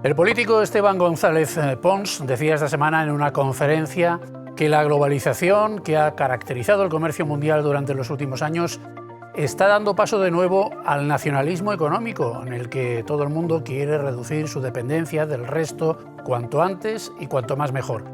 El político Esteban González Pons decía esta semana en una conferencia que la globalización que ha caracterizado el comercio mundial durante los últimos años está dando paso de nuevo al nacionalismo económico, en el que todo el mundo quiere reducir su dependencia del resto cuanto antes y cuanto más mejor.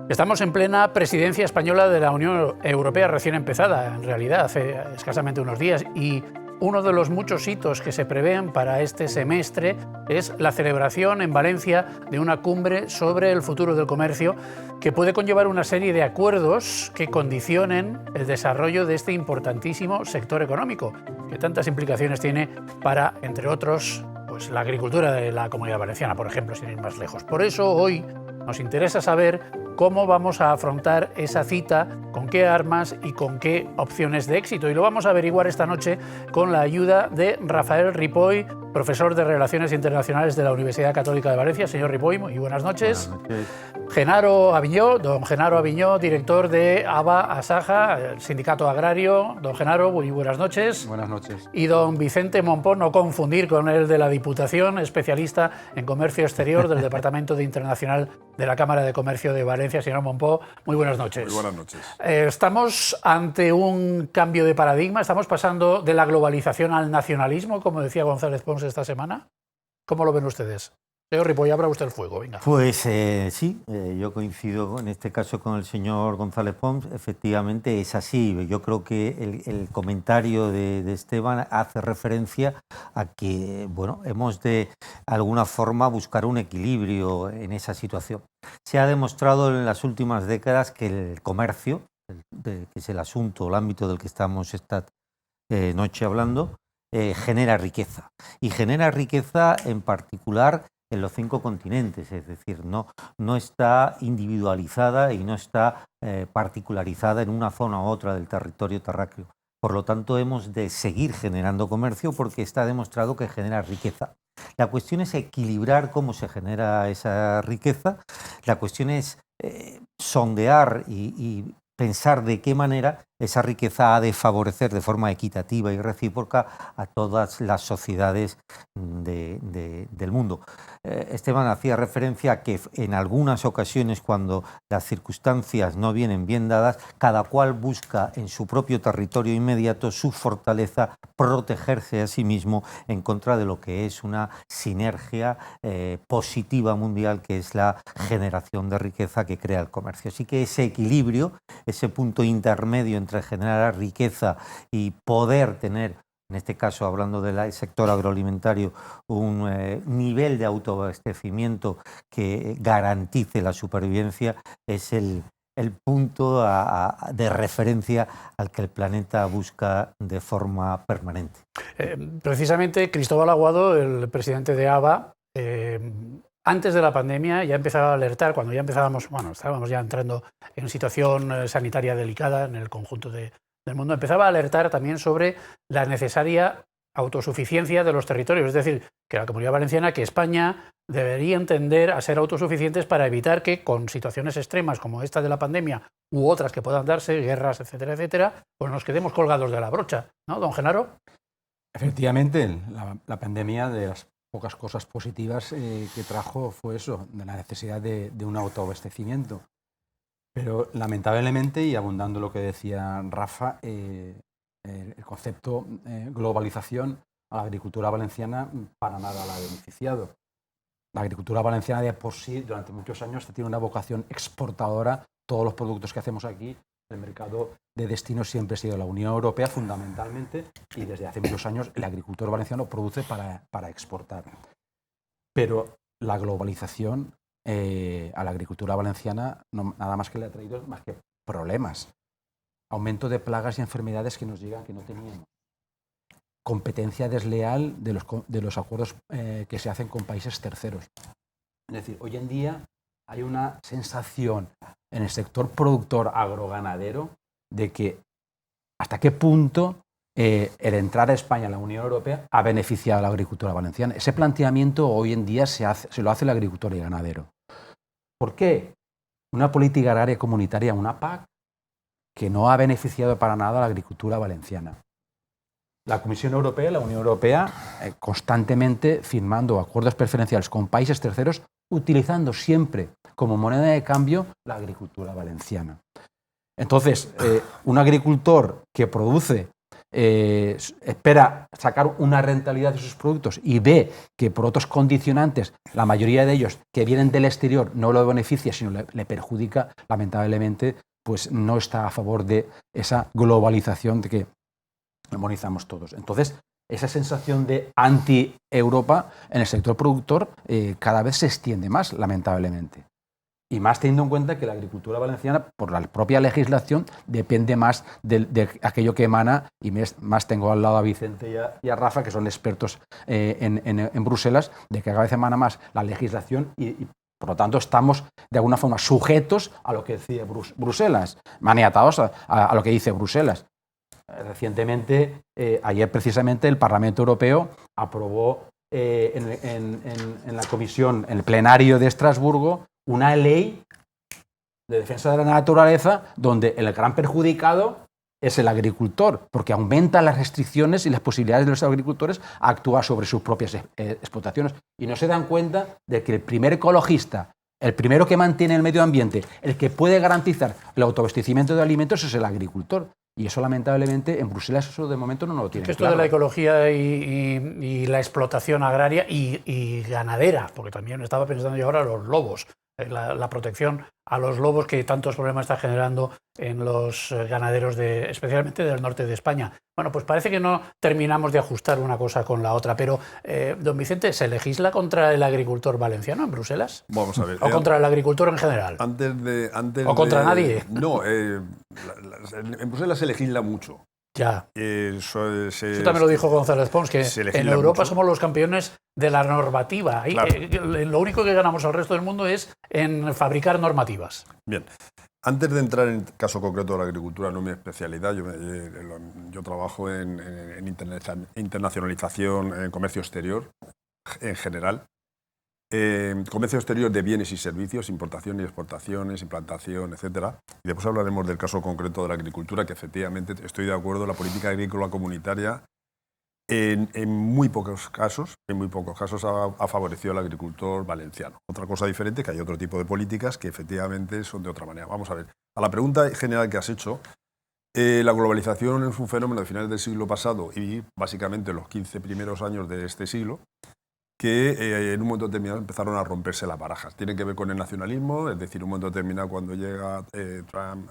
Estamos en plena presidencia española de la Unión Europea recién empezada, en realidad, hace escasamente unos días, y uno de los muchos hitos que se prevén para este semestre es la celebración en Valencia de una cumbre sobre el futuro del comercio que puede conllevar una serie de acuerdos que condicionen el desarrollo de este importantísimo sector económico, que tantas implicaciones tiene para, entre otros, pues la agricultura de la Comunidad Valenciana, por ejemplo, sin ir más lejos. Por eso hoy nos interesa saber cómo vamos a afrontar esa cita, con qué armas y con qué opciones de éxito. Y lo vamos a averiguar esta noche con la ayuda de Rafael Ripoll, profesor de Relaciones Internacionales de la Universidad Católica de Valencia. Señor Ripoll, muy buenas noches. Buenas noches. Don Genaro Aviñó, director de ABA-Asaja, el Sindicato Agrario. Don Genaro, muy buenas noches. Buenas noches. Y don Vicente Mompó, no confundir con el de la Diputación, especialista en comercio exterior del Departamento de Internacional de la Cámara de Comercio de Valencia. Señor Mompó, muy buenas noches. Muy buenas noches. Estamos ante un cambio de paradigma, estamos pasando de la globalización al nacionalismo, como decía González Pons esta semana. ¿Cómo lo ven ustedes? Señor Ripoll, abra usted el fuego, venga. Pues sí, yo coincido en este caso con el señor González Pons, efectivamente es así. Yo creo que el comentario de Esteban hace referencia a que bueno, hemos de alguna forma buscar un equilibrio en esa situación. Se ha demostrado en las últimas décadas que el comercio, que es el asunto, el ámbito del que estamos esta noche hablando, genera riqueza. Y genera riqueza en particular en los 5 continentes, es decir, no está individualizada y no está particularizada en una zona u otra del territorio terráqueo. Por lo tanto, hemos de seguir generando comercio porque está demostrado que genera riqueza. La cuestión es equilibrar cómo se genera esa riqueza. La cuestión es sondear y pensar de qué manera esa riqueza ha de favorecer de forma equitativa y recíproca a todas las sociedades del mundo. Esteban hacía referencia a que en algunas ocasiones, cuando las circunstancias no vienen bien dadas, cada cual busca en su propio territorio inmediato su fortaleza, protegerse a sí mismo en contra de lo que es una sinergia positiva mundial, que es la generación de riqueza que crea el comercio. Así que ese equilibrio, ese punto intermedio entre generar riqueza y poder tener, en este caso hablando del sector agroalimentario, un nivel de autoabastecimiento que garantice la supervivencia, es el punto de referencia al que el planeta busca de forma permanente. Precisamente Cristóbal Aguado, el presidente de ABA, antes de la pandemia ya empezaba a alertar, cuando ya estábamos ya entrando en situación sanitaria delicada en el conjunto del mundo, empezaba a alertar también sobre la necesaria autosuficiencia de los territorios, es decir, que la Comunidad Valenciana, que España deberían tender a ser autosuficientes para evitar que con situaciones extremas como esta de la pandemia u otras que puedan darse, guerras, etcétera, etcétera, pues nos quedemos colgados de la brocha, ¿no, don Genaro? Efectivamente, la pandemia, de las pocas cosas positivas que trajo fue eso, de la necesidad de un autoabastecimiento. Pero lamentablemente, y abundando lo que decía Rafa, el concepto globalización a la agricultura valenciana para nada la ha beneficiado. La agricultura valenciana de por sí durante muchos años tiene una vocación exportadora. Todos los productos que hacemos aquí, el mercado de destino siempre ha sido la Unión Europea fundamentalmente, y desde hace muchos años el agricultor valenciano produce para exportar. Pero la globalización a la agricultura valenciana nada más que le ha traído más que problemas. Aumento de plagas y enfermedades que nos llegan que no teníamos. Competencia desleal de los acuerdos que se hacen con países terceros. Es decir, hoy en día hay una sensación en el sector productor agroganadero de que hasta qué punto el entrar a España en la Unión Europea ha beneficiado a la agricultura valenciana. Ese planteamiento hoy en día se lo hace el agricultor y ganadero. ¿Por qué? Una política agraria comunitaria, una PAC, que no ha beneficiado para nada a la agricultura valenciana. la Comisión Europea, la Unión Europea, constantemente firmando acuerdos preferenciales con países terceros, utilizando siempre como moneda de cambio la agricultura valenciana. Entonces, un agricultor que produce, espera sacar una rentabilidad de sus productos y ve que por otros condicionantes, la mayoría de ellos que vienen del exterior no lo beneficia, sino le perjudica, lamentablemente, pues no está a favor de esa globalización de que armonizamos todos. Entonces, esa sensación de anti-Europa en el sector productor cada vez se extiende más, lamentablemente. Y más teniendo en cuenta que la agricultura valenciana, por la propia legislación, depende más de aquello que emana, y más tengo al lado a Vicente y a Rafa, que son expertos en Bruselas, de que cada vez emana más la legislación y por lo tanto estamos de alguna forma sujetos a lo que decide Bruselas, maniatados a lo que dice Bruselas. Recientemente, ayer precisamente, el Parlamento Europeo aprobó en la comisión, en el plenario de Estrasburgo, una ley de defensa de la naturaleza donde el gran perjudicado es el agricultor, porque aumenta las restricciones y las posibilidades de los agricultores a actuar sobre sus propias explotaciones. Y no se dan cuenta de que el primer ecologista, el primero que mantiene el medio ambiente, el que puede garantizar el autoabastecimiento de alimentos es el agricultor. Y eso, lamentablemente, en Bruselas eso de momento no lo tiene. Esto de la ecología y la explotación agraria y ganadera, porque también estaba pensando yo ahora en los lobos, la protección a los lobos que tantos problemas está generando en los ganaderos, especialmente del norte de España. Bueno, pues parece que no terminamos de ajustar una cosa con la otra, pero, don Vicente, ¿se legisla contra el agricultor valenciano en Bruselas? Vamos a ver. ¿O contra el agricultor en general? ¿O contra nadie? No, en Bruselas se legisla mucho. Ya. Eso también lo dijo González Pons, que en Europa mucho. somos los campeones de la normativa. Claro. Lo único que ganamos al resto del mundo es en fabricar normativas. Bien. Antes de entrar en el caso concreto de la agricultura, no es mi especialidad, yo trabajo en internacionalización, en comercio exterior en general. Comercio exterior de bienes y servicios, importación y exportaciones, implantación, etcétera. Y después hablaremos del caso concreto de la agricultura, que efectivamente estoy de acuerdo, la política agrícola comunitaria en muy pocos casos ha favorecido al agricultor valenciano. Otra cosa diferente, que hay otro tipo de políticas que efectivamente son de otra manera. Vamos a ver, a la pregunta general que has hecho, la globalización es un fenómeno de finales del siglo pasado y básicamente los 15 primeros años de este siglo, que en un momento determinado empezaron a romperse las barajas. Tiene que ver con el nacionalismo, es decir, un momento determinado cuando llega Trump,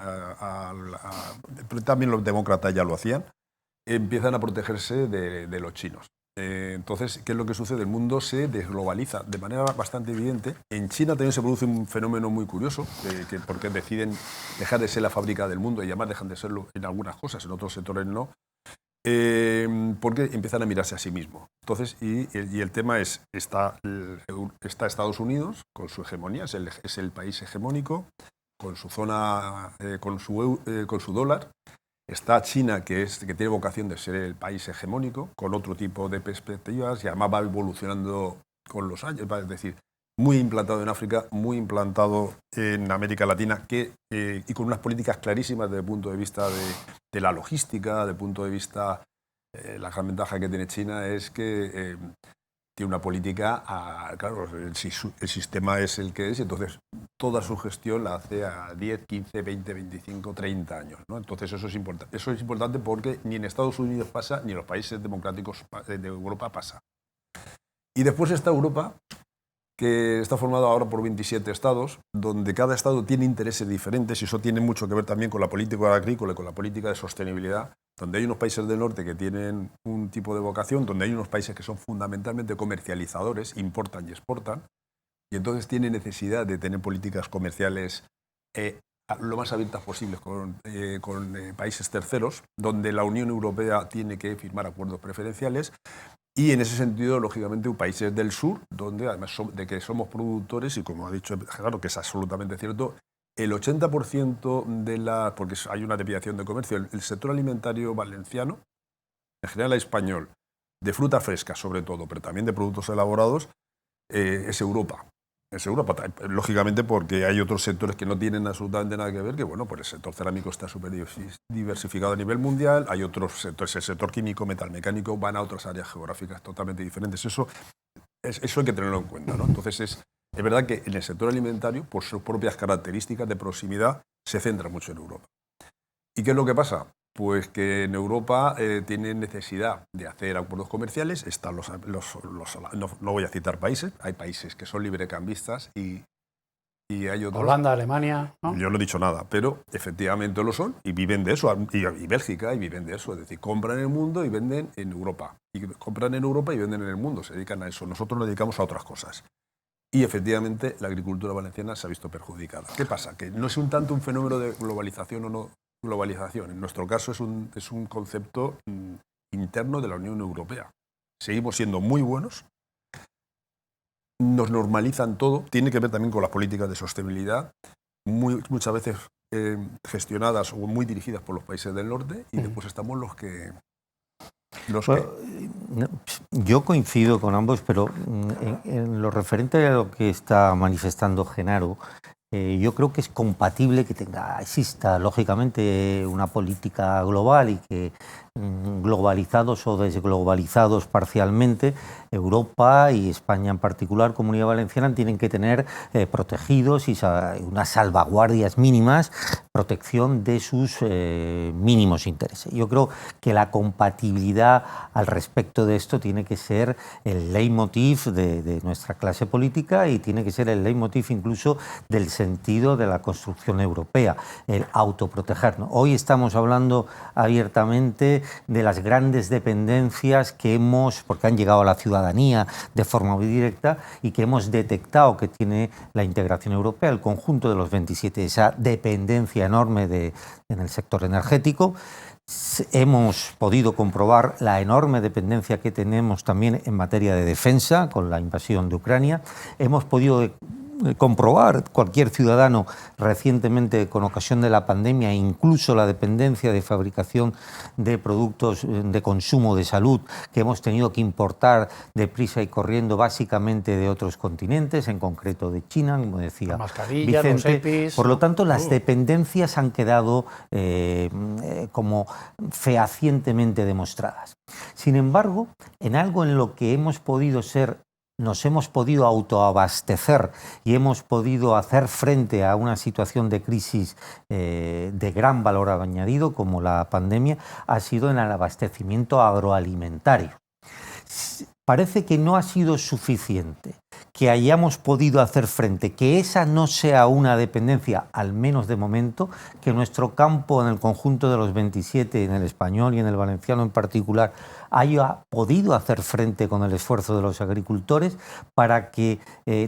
pero también los demócratas ya lo hacían, empiezan a protegerse de los chinos. Entonces, ¿qué es lo que sucede? El mundo se desglobaliza de manera bastante evidente. En China también se produce un fenómeno muy curioso, porque deciden dejar de ser la fábrica del mundo y además dejan de serlo en algunas cosas, en otros sectores no. Porque empiezan a mirarse a sí mismos. Entonces, y el tema es, está Estados Unidos con su hegemonía, es el país hegemónico, con su zona, con su dólar. Está China, que tiene vocación de ser el país hegemónico, con otro tipo de perspectivas, y además va evolucionando con los años, es decir, muy implantado en África, muy implantado en América Latina, y con unas políticas clarísimas desde el punto de vista de la logística, desde el punto de vista, la gran ventaja que tiene China es que tiene una política, claro, el sistema es el que es, entonces toda su gestión la hace a 10, 15, 20, 25, 30 años, ¿no? Entonces eso es importante. Eso es importante porque ni en Estados Unidos pasa, ni en los países democráticos de Europa pasa. Y después está Europa, que está formado ahora por 27 estados, donde cada estado tiene intereses diferentes, y eso tiene mucho que ver también con la política agrícola y con la política de sostenibilidad, donde hay unos países del norte que tienen un tipo de vocación, donde hay unos países que son fundamentalmente comercializadores, importan y exportan, y entonces tienen necesidad de tener políticas comerciales lo más abiertas posibles con países terceros, donde la Unión Europea tiene que firmar acuerdos preferenciales. Y en ese sentido, lógicamente, países del sur, donde además de que somos productores, y como ha dicho Gerardo, que es absolutamente cierto, el 80% porque hay una desviación de comercio, el sector alimentario valenciano, en general español, de fruta fresca sobre todo, pero también de productos elaborados, es Europa. Es Europa, lógicamente porque hay otros sectores que no tienen absolutamente nada que ver, que bueno, pues el sector cerámico está súper diversificado a nivel mundial, hay otros sectores, el sector químico, metalmecánico, van a otras áreas geográficas totalmente diferentes. Eso hay que tenerlo en cuenta, ¿no? Entonces es verdad que en el sector alimentario, por sus propias características de proximidad, se centra mucho en Europa. ¿Y qué es lo que pasa? Pues que en Europa tienen necesidad de hacer acuerdos comerciales. Están no voy a citar países, hay países que son librecambistas y hay otros. Holanda, Alemania, ¿no? Yo no he dicho nada, pero efectivamente lo son y viven de eso. Y Bélgica, y viven de eso. Es decir, compran en el mundo y venden en Europa. Y compran en Europa y venden en el mundo. Se dedican a eso. Nosotros nos dedicamos a otras cosas. Y efectivamente la agricultura valenciana se ha visto perjudicada. ¿Qué pasa? Que no es tanto un fenómeno de globalización o no globalización. En nuestro caso es un concepto interno de la Unión Europea. Seguimos siendo muy buenos, nos normalizan todo, tiene que ver también con las políticas de sostenibilidad, muchas veces gestionadas o muy dirigidas por los países del norte, y después estamos los que... Yo coincido con ambos, pero en lo referente a lo que está manifestando Genaro, yo creo que es compatible que exista lógicamente una política global y que globalizados o desglobalizados parcialmente, Europa y España en particular, Comunidad Valenciana, tienen que tener protegidos y unas salvaguardias mínimas, protección de sus mínimos intereses. Yo creo que la compatibilidad al respecto de esto tiene que ser el leitmotiv de nuestra clase política y tiene que ser el leitmotiv incluso del sentido de la construcción europea, el autoprotegernos. Hoy estamos hablando abiertamente de las grandes dependencias que porque han llegado a la ciudadanía de forma muy directa y que hemos detectado que tiene la integración europea, el conjunto de los 27, esa dependencia enorme en el sector energético. Hemos podido comprobar la enorme dependencia que tenemos también en materia de defensa con la invasión de Ucrania. Hemos podido comprobar cualquier ciudadano recientemente con ocasión de la pandemia, incluso la dependencia de fabricación de productos de consumo de salud que hemos tenido que importar deprisa y corriendo básicamente de otros continentes, en concreto de China, como decía Vicente. Los EPIs, por lo tanto, las dependencias han quedado como fehacientemente demostradas. Sin embargo, en algo en lo que nos hemos podido autoabastecer y hemos podido hacer frente a una situación de crisis de gran valor añadido como la pandemia, ha sido en el abastecimiento agroalimentario. Parece que no ha sido suficiente que hayamos podido hacer frente, que esa no sea una dependencia, al menos de momento, que nuestro campo en el conjunto de los 27, en el español y en el valenciano en particular, haya podido hacer frente con el esfuerzo de los agricultores para que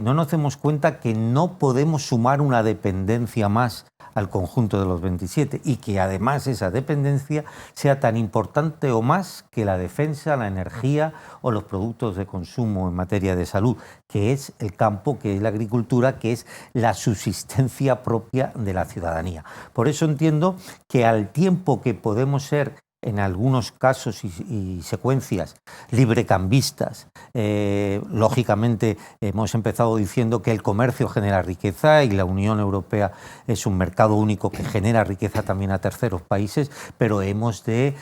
no nos demos cuenta que no podemos sumar una dependencia más al conjunto de los 27 y que además esa dependencia sea tan importante o más que la defensa, la energía o los productos de consumo en materia de salud, que es el campo, que es la agricultura, que es la subsistencia propia de la ciudadanía. Por eso entiendo que al tiempo que podemos ser en algunos casos y secuencias librecambistas, lógicamente hemos empezado diciendo que el comercio genera riqueza y la Unión Europea es un mercado único que genera riqueza también a terceros países, pero hemos de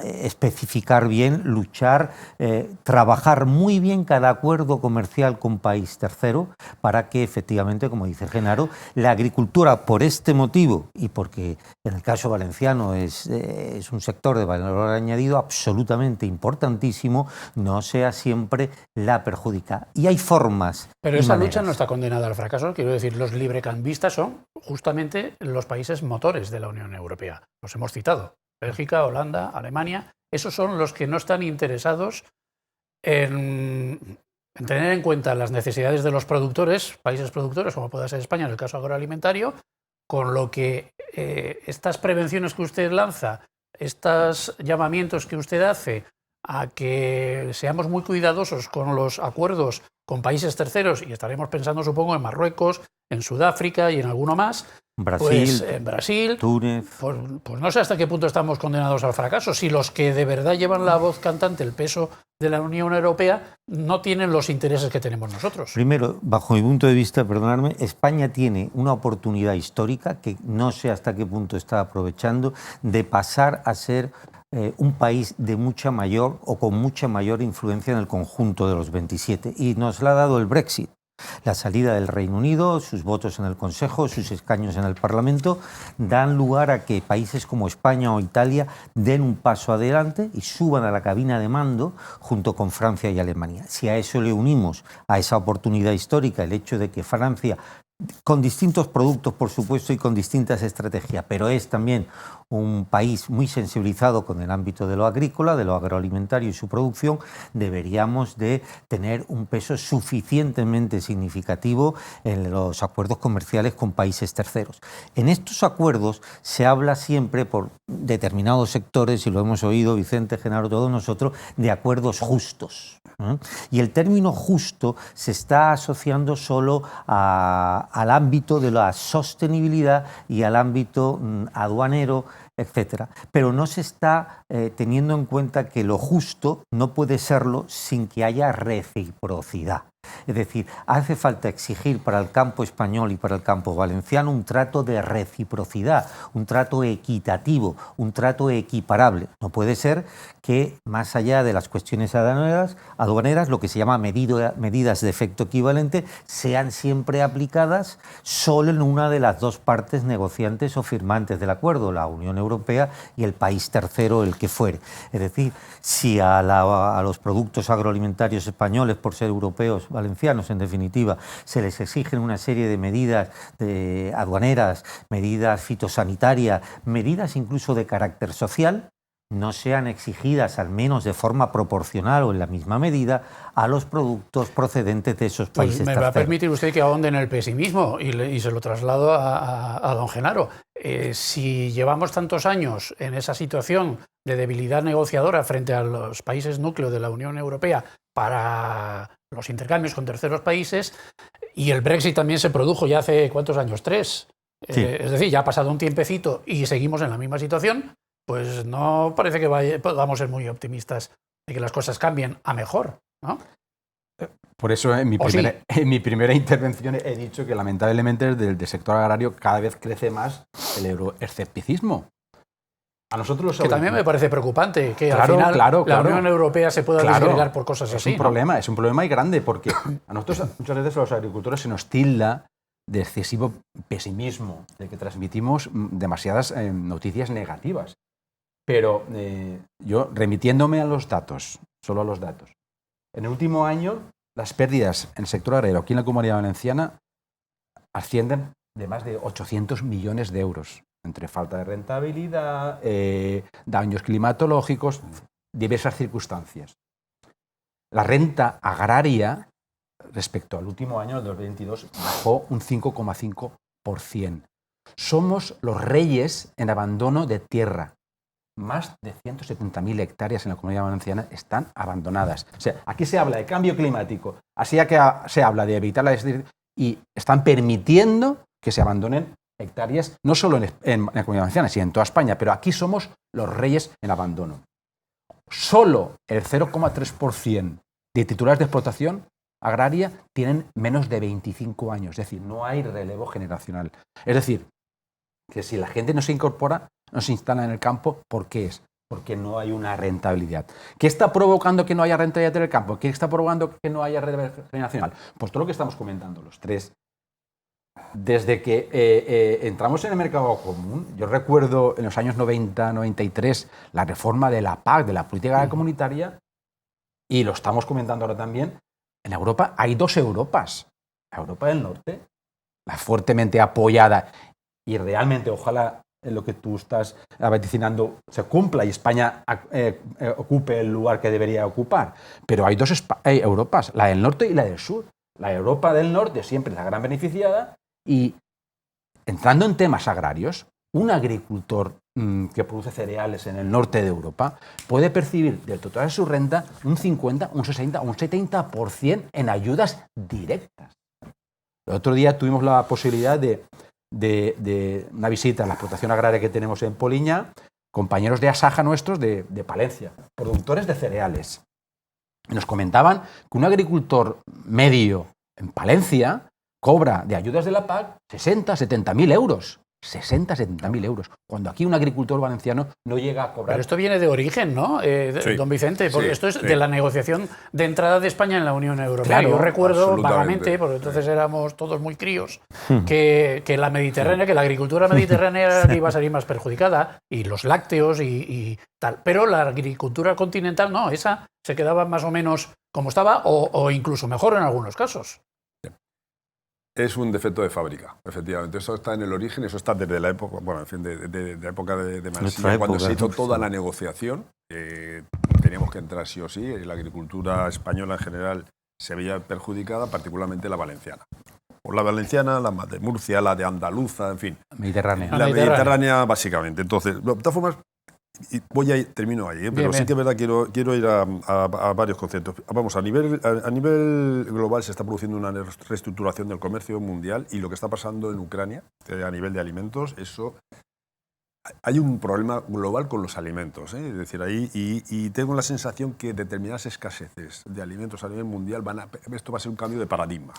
especificar bien, luchar, trabajar muy bien cada acuerdo comercial con país tercero para que efectivamente, como dice Genaro, la agricultura por este motivo y porque en el caso valenciano es un sector de valor añadido absolutamente importantísimo, no sea siempre la perjudicada. Y hay formas. Pero esa lucha no está condenada al fracaso. Quiero decir, los librecambistas son justamente los países motores de la Unión Europea. Los hemos citado. Bélgica, Holanda, Alemania. Esos son los que no están interesados en tener en cuenta las necesidades de los productores, países productores, como pueda ser España en el caso agroalimentario, con lo que estas prevenciones que usted lanza, estos llamamientos que usted hace a que seamos muy cuidadosos con los acuerdos con países terceros, y estaremos pensando, supongo, en Marruecos, en Sudáfrica y en alguno más, Brasil, pues en Brasil, Túnez. pues no sé hasta qué punto estamos condenados al fracaso. Si los que de verdad llevan la voz cantante, el peso de la Unión Europea, no tienen los intereses que tenemos nosotros. Primero, bajo mi punto de vista, perdonadme, España tiene una oportunidad histórica que no sé hasta qué punto está aprovechando de pasar a ser un país de mucha mayor o con mucha mayor influencia en el conjunto de los 27. Y nos la ha dado el Brexit. La salida del Reino Unido, sus votos en el Consejo, sus escaños en el Parlamento, dan lugar a que países como España o Italia den un paso adelante y suban a la cabina de mando junto con Francia y Alemania. Si a eso le unimos, a esa oportunidad histórica, el hecho de que Francia, con distintos productos, por supuesto, y con distintas estrategias, pero es también un país muy sensibilizado con el ámbito de lo agrícola, de lo agroalimentario y su producción, deberíamos de tener un peso suficientemente significativo en los acuerdos comerciales con países terceros. En estos acuerdos se habla siempre por determinados sectores, y lo hemos oído Vicente, Genaro, todos nosotros, de acuerdos justos. Y el término justo se está asociando solo al ámbito de la sostenibilidad y al ámbito aduanero, etcétera. Pero no se está teniendo en cuenta que lo justo no puede serlo sin que haya reciprocidad. Es decir, hace falta exigir para el campo español y para el campo valenciano un trato de reciprocidad, un trato equitativo, un trato equiparable. No puede ser que, más allá de las cuestiones aduaneras, lo que se llama medidas de efecto equivalente, sean siempre aplicadas solo en una de las dos partes negociantes o firmantes del acuerdo, la Unión Europea y el país tercero, el que fuere. Es decir, si a los productos agroalimentarios españoles, por ser europeos, valencianos en definitiva, se les exigen una serie de medidas aduaneras, medidas fitosanitarias, medidas incluso de carácter social, no sean exigidas, al menos de forma proporcional o en la misma medida, a los productos procedentes de esos países terceros. Me va a permitir usted que ahonde en el pesimismo y se lo traslado a don Genaro. Si llevamos tantos años en esa situación de debilidad negociadora frente a los países núcleo de la Unión Europea para los intercambios con terceros países, y el Brexit también se produjo ya hace ¿cuántos años? 3. Sí. Es decir, ya ha pasado un tiempecito y seguimos en la misma situación, pues no parece que podamos ser muy optimistas de que las cosas cambien a mejor, ¿no? Por eso en mi primera intervención he dicho que lamentablemente del sector agrario cada vez crece más el euroescepticismo. A nosotros los que también me parece preocupante que al final la Unión Europea se pueda desagregar por cosas así. Es un problema y grande, porque a nosotros muchas veces a los agricultores se nos tilda de excesivo pesimismo, de que transmitimos demasiadas noticias negativas. Pero yo, remitiéndome a los datos, solo a los datos, en el último año las pérdidas en el sector agrario aquí en la Comunidad Valenciana ascienden de más de 800 millones de euros, entre falta de rentabilidad, daños climatológicos, diversas circunstancias. La renta agraria, respecto al último año, el 2022, bajó un 5,5%. Somos los reyes en abandono de tierra. Más de 170.000 hectáreas en la Comunidad Valenciana están abandonadas. O sea, aquí se habla de cambio climático, así que se habla de evitar la desertificación y están permitiendo que se abandonen hectáreas, no solo en la Comunidad Valenciana, sino en toda España, pero aquí somos los reyes en abandono. Solo el 0,3% de titulares de explotación agraria tienen menos de 25 años, es decir, no hay relevo generacional. Es decir, que si la gente no se incorpora, no se instala en el campo, ¿por qué es? Porque no hay una rentabilidad. ¿Qué está provocando que no haya rentabilidad en el campo? ¿Qué está provocando que no haya relevo generacional? Pues todo lo que estamos comentando los tres. Desde que entramos en el mercado común, yo recuerdo en los años 90, 93, la reforma de la PAC, de la política comunitaria, y lo estamos comentando ahora también, en Europa hay dos Europas. La Europa del Norte, la fuertemente apoyada, y realmente ojalá lo que tú estás vaticinando se cumpla y España ocupe el lugar que debería ocupar. Pero hay dos Europas, la del norte y la del sur. La Europa del norte siempre es la gran beneficiada y, entrando en temas agrarios, un agricultor que produce cereales en el norte de Europa puede percibir del total de su renta un 50, un 60 o un 70% en ayudas directas. El otro día tuvimos la posibilidad de una visita a la explotación agraria que tenemos en Poliña, compañeros de Asaja nuestros de Palencia, productores de cereales. Y nos comentaban que un agricultor medio en Palencia cobra de ayudas de la PAC 60, 70.000 euros. 60, 70.000 euros, cuando aquí un agricultor valenciano no llega a cobrar. Pero esto viene de origen, ¿no, Sí, don Vicente? Porque sí, esto es sí. de la negociación de entrada de España en la Unión Europea. Claro, yo recuerdo absolutamente. vagamente, porque entonces éramos todos muy críos, que la Mediterránea, que la agricultura mediterránea era la que iba a salir más perjudicada, y los lácteos y tal. Pero la agricultura continental, no, esa se quedaba más o menos como estaba, o incluso mejor en algunos casos. Es un defecto de fábrica, efectivamente. Eso está en el origen, eso está desde la época, bueno, en fin, de la época de Nuestra Mansilla, cuando época, se hizo ¿no? toda la negociación. Teníamos que entrar sí o sí, y la agricultura española en general se veía perjudicada, particularmente la valenciana. Por la valenciana, la de Murcia, la de Andaluza, en fin. Mediterránea. La mediterránea, básicamente. Entonces, de todas formas, y termino ahí, pero Bien, sí bien. que es verdad, quiero ir a varios conceptos. Vamos, a nivel global se está produciendo una reestructuración del comercio mundial, y lo que está pasando en Ucrania, a nivel de alimentos, eso... Hay un problema global con los alimentos, ¿eh? Es decir, ahí, y tengo la sensación que determinadas escaseces de alimentos a nivel mundial esto va a ser un cambio de paradigma.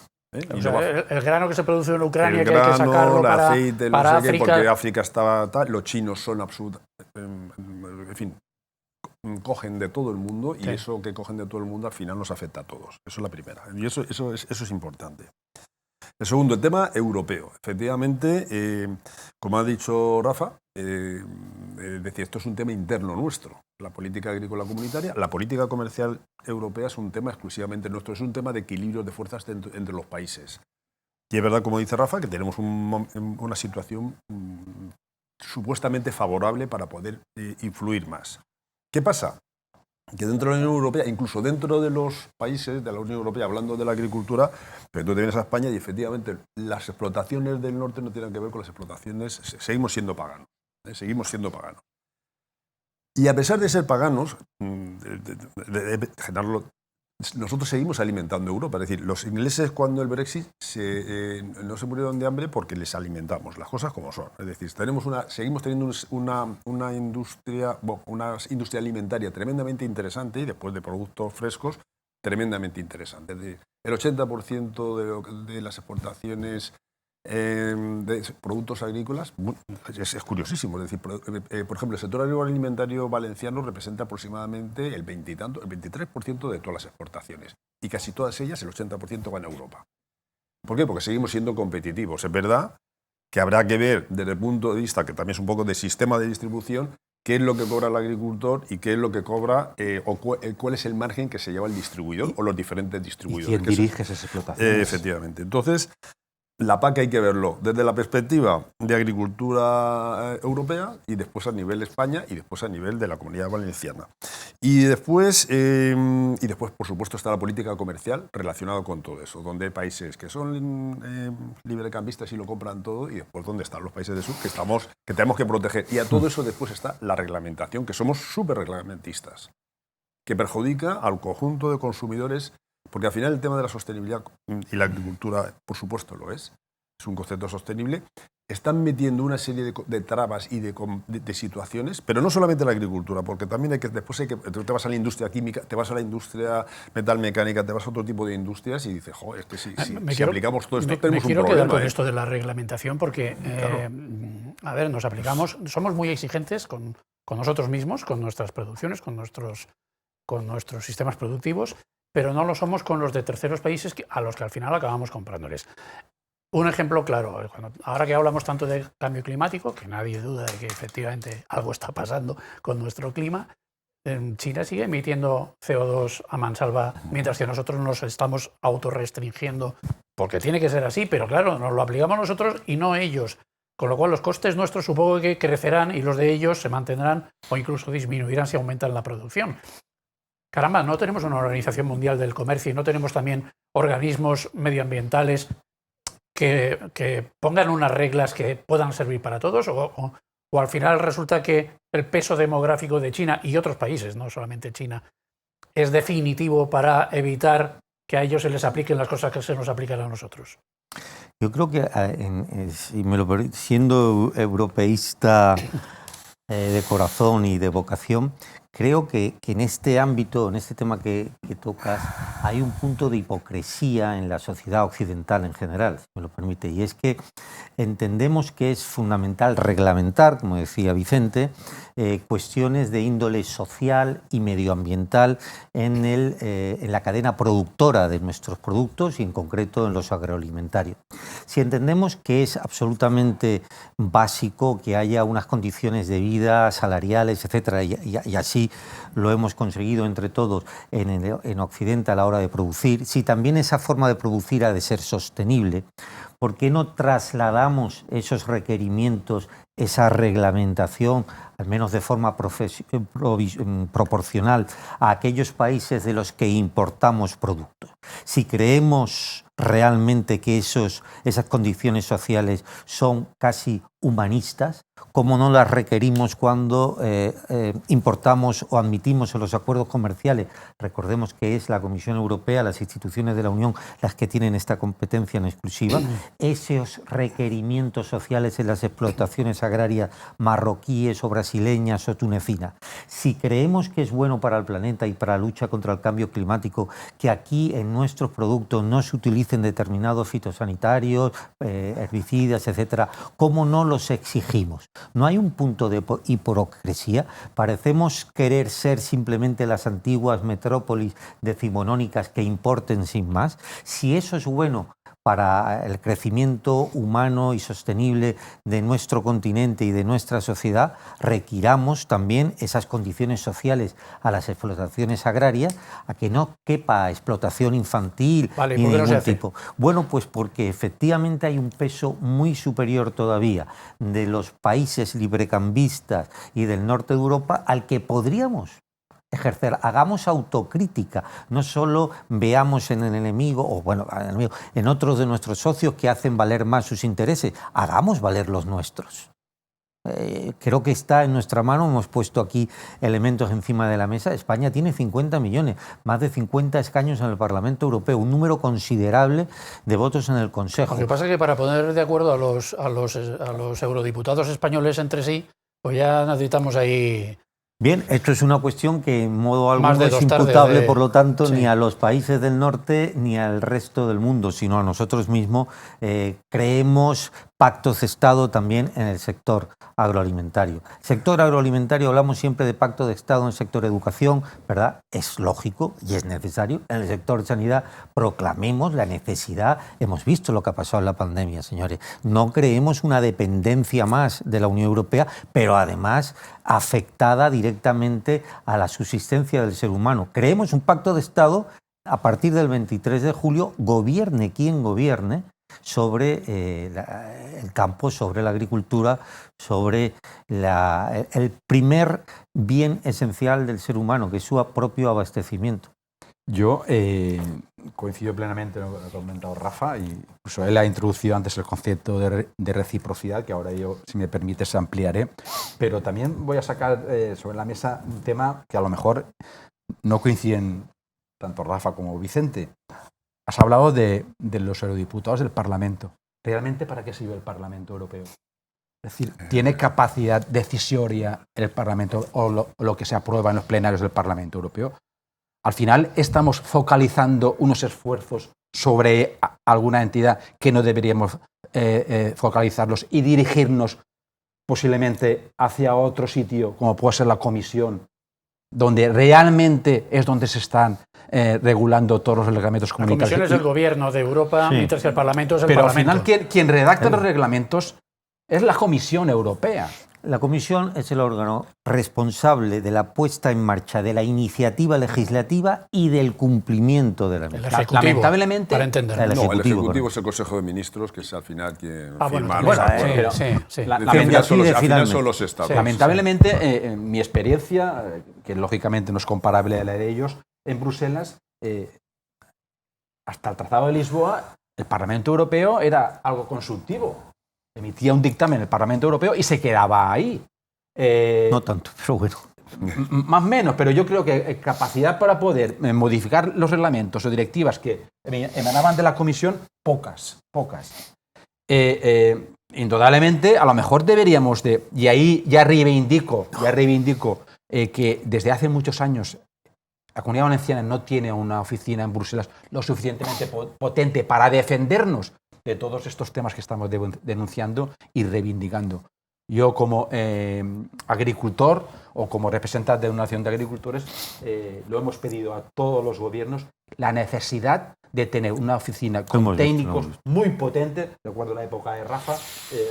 O sea, el grano que se produce en Ucrania, el que hay que grano, sacarlo el para, aceite, para no sé qué, porque África. África estaba tal, los chinos son absolutos, en fin, cogen de todo el mundo, y Sí. eso que cogen de todo el mundo al final nos afecta a todos. Eso es la primera, y eso es importante. El segundo, el tema europeo. Efectivamente, como ha dicho Rafa, es decir, esto es un tema interno nuestro. La política agrícola comunitaria, la política comercial europea es un tema exclusivamente nuestro, es un tema de equilibrio de fuerzas entre los países. Y es verdad, como dice Rafa, que tenemos una situación supuestamente favorable para poder influir más. ¿Qué pasa? Que dentro de la Unión Europea, incluso dentro de los países de la Unión Europea, hablando de la agricultura, pero tú te vienes a España y efectivamente las explotaciones del norte no tienen que ver con las explotaciones, seguimos siendo paganos, seguimos siendo paganos. Y a pesar de ser paganos, nosotros seguimos alimentando Europa. Es decir, los ingleses, cuando el Brexit no se murieron de hambre porque les alimentamos, las cosas como son. Es decir, seguimos teniendo una industria alimentaria tremendamente interesante, y después de productos frescos tremendamente interesante. Es decir, el 80% de las exportaciones de productos agrícolas es curiosísimo. Es decir, por ejemplo, el sector agroalimentario valenciano representa aproximadamente el 23% de todas las exportaciones, y casi todas ellas, el 80%, van a Europa. ¿Por qué? Porque seguimos siendo competitivos. Es verdad que habrá que ver desde el punto de vista, que también es un poco de sistema de distribución, qué es lo que cobra el agricultor y qué es lo que cobra, cuál es el margen que se lleva el distribuidor o los diferentes distribuidores. ¿Y quién dirige esas explotaciones? Efectivamente. Entonces, la PAC hay que verlo desde la perspectiva de agricultura europea, y después a nivel de España, y después a nivel de la Comunidad Valenciana. Y después, por supuesto, está la política comercial relacionada con todo eso, donde hay países que son librecambistas y lo compran todo, y después donde están los países del sur que tenemos que proteger. Y a todo eso después está la reglamentación, que somos súper reglamentistas, que perjudica al conjunto de consumidores. Porque al final el tema de la sostenibilidad, y la agricultura, por supuesto, lo es un concepto sostenible, están metiendo una serie de trabas y de situaciones, pero no solamente la agricultura, porque también te vas a la industria química, te vas a la industria metalmecánica, te vas a otro tipo de industrias, y dices, joder, es que si aplicamos todo esto, tenemos un problema. Me quiero quedar con esto de la reglamentación, porque, Claro. a ver, nos aplicamos, somos muy exigentes con nosotros mismos, con nuestras producciones, con nuestros sistemas productivos, pero no lo somos con los de terceros países a los que al final acabamos comprándoles. Un ejemplo claro, ahora que hablamos tanto de cambio climático, que nadie duda de que efectivamente algo está pasando con nuestro clima, China sigue emitiendo CO2 a mansalva, mientras que nosotros nos estamos autorrestringiendo, porque tiene que ser así, pero claro, nos lo aplicamos nosotros y no ellos. Con lo cual los costes nuestros supongo que crecerán, y los de ellos se mantendrán o incluso disminuirán si aumentan la producción. Caramba, no tenemos una Organización Mundial del Comercio y no tenemos también organismos medioambientales que pongan unas reglas que puedan servir para todos, o ¿O al final resulta que el peso demográfico de China y otros países, no solamente China, es definitivo para evitar que a ellos se les apliquen las cosas que se nos aplican a nosotros? Yo creo que, siendo europeísta de corazón y de vocación, creo que en este ámbito, en este tema que tocas, hay un punto de hipocresía en la sociedad occidental en general, si me lo permite, y es que entendemos que es fundamental reglamentar, como decía Vicente, cuestiones de índole social y medioambiental en la cadena productora de nuestros productos y en concreto en los agroalimentarios. Si entendemos que es absolutamente básico que haya unas condiciones de vida salariales, etcétera, y así lo hemos conseguido entre todos en Occidente a la hora de producir, si también esa forma de producir ha de ser sostenible, ¿por qué no trasladamos esos requerimientos, esa reglamentación, al menos de forma proporcional, a aquellos países de los que importamos productos? Si creemos realmente que esas condiciones sociales son casi humanistas, ¿cómo no las requerimos cuando importamos o admitimos en los acuerdos comerciales? Recordemos que es la Comisión Europea, las instituciones de la Unión, las que tienen esta competencia en exclusiva. Esos requerimientos sociales en las explotaciones agrarias marroquíes o brasileñas o tunecinas. Si creemos que es bueno para el planeta y para la lucha contra el cambio climático que aquí en nuestros productos no se utilicen determinados fitosanitarios, herbicidas, etcétera, ¿cómo no los exigimos? ¿No hay un punto de hipocresía? Parecemos querer ser simplemente las antiguas metrópolis decimonónicas que importen sin más. Si eso es bueno para el crecimiento humano y sostenible de nuestro continente y de nuestra sociedad, requiramos también esas condiciones sociales a las explotaciones agrarias, a que no quepa explotación infantil ni de ningún tipo. Bueno, pues porque efectivamente hay un peso muy superior todavía de los países librecambistas y del norte de Europa al que podríamos ejercer. Hagamos autocrítica, no solo veamos en el enemigo, o bueno, en otros de nuestros socios que hacen valer más sus intereses, hagamos valer los nuestros. Creo que está en nuestra mano, hemos puesto aquí elementos encima de la mesa. España tiene 50 millones, más de 50 escaños en el Parlamento Europeo, un número considerable de votos en el Consejo. Lo que pasa es que para poner de acuerdo a los eurodiputados españoles entre sí, pues ya necesitamos ahí... Bien, esto es una cuestión que en modo alguno es imputable, por lo tanto, sí, ni a los países del norte ni al resto del mundo, sino a nosotros mismos. Creemos pactos de Estado también en el sector agroalimentario. Sector agroalimentario, hablamos siempre de pacto de Estado en el sector educación, ¿verdad? Es lógico y es necesario. En el sector sanidad proclamemos la necesidad. Hemos visto lo que ha pasado en la pandemia, señores. No creemos una dependencia más de la Unión Europea, pero además afectada directamente a la subsistencia del ser humano. Creemos un pacto de Estado a partir del 23 de julio, gobierne quien gobierne, sobre el campo, sobre la agricultura, sobre el primer bien esencial del ser humano, que es su propio abastecimiento. Yo coincido plenamente en lo que ha comentado Rafa, y incluso él ha introducido antes el concepto de reciprocidad, que ahora yo, si me permites, ampliaré, pero también voy a sacar sobre la mesa un tema que a lo mejor no coinciden tanto Rafa como Vicente. Has hablado de los eurodiputados del Parlamento. ¿Realmente para qué sirve el Parlamento Europeo? Es decir, ¿tiene capacidad decisoria el Parlamento o lo que se aprueba en los plenarios del Parlamento Europeo? Al final estamos focalizando unos esfuerzos sobre alguna entidad que no deberíamos focalizarlos y dirigirnos posiblemente hacia otro sitio, como puede ser la Comisión, donde realmente es donde se están regulando todos los reglamentos comunitarios. La Comisión es el gobierno de Europa, sí, mientras que el Parlamento es el Parlamento. Pero al final quien redacta los reglamentos es la Comisión Europea. La Comisión es el órgano responsable de la puesta en marcha de la iniciativa legislativa y del cumplimiento de la misma. Lamentablemente, para entender. El Ejecutivo es el Consejo de Ministros, que es al final quien firma los acuerdos. Al final son los Estados. Lamentablemente, mi experiencia, que lógicamente no es comparable a la de ellos, en Bruselas, hasta el Tratado de Lisboa, el Parlamento Europeo era algo consultivo. emitía un dictamen en el Parlamento Europeo y se quedaba ahí. No tanto, pero bueno. Más o menos, pero yo creo que capacidad para poder modificar los reglamentos o directivas que emanaban de la Comisión, pocas. Indudablemente, a lo mejor deberíamos de, y ahí ya reivindico que desde hace muchos años la Comunidad Valenciana no tiene una oficina en Bruselas lo suficientemente potente para defendernos de todos estos temas que estamos denunciando y reivindicando. Yo como agricultor o como representante de una nación de agricultores lo hemos pedido a todos los gobiernos, la necesidad de tener una oficina con técnicos muy potentes. Recuerdo la época de Rafa,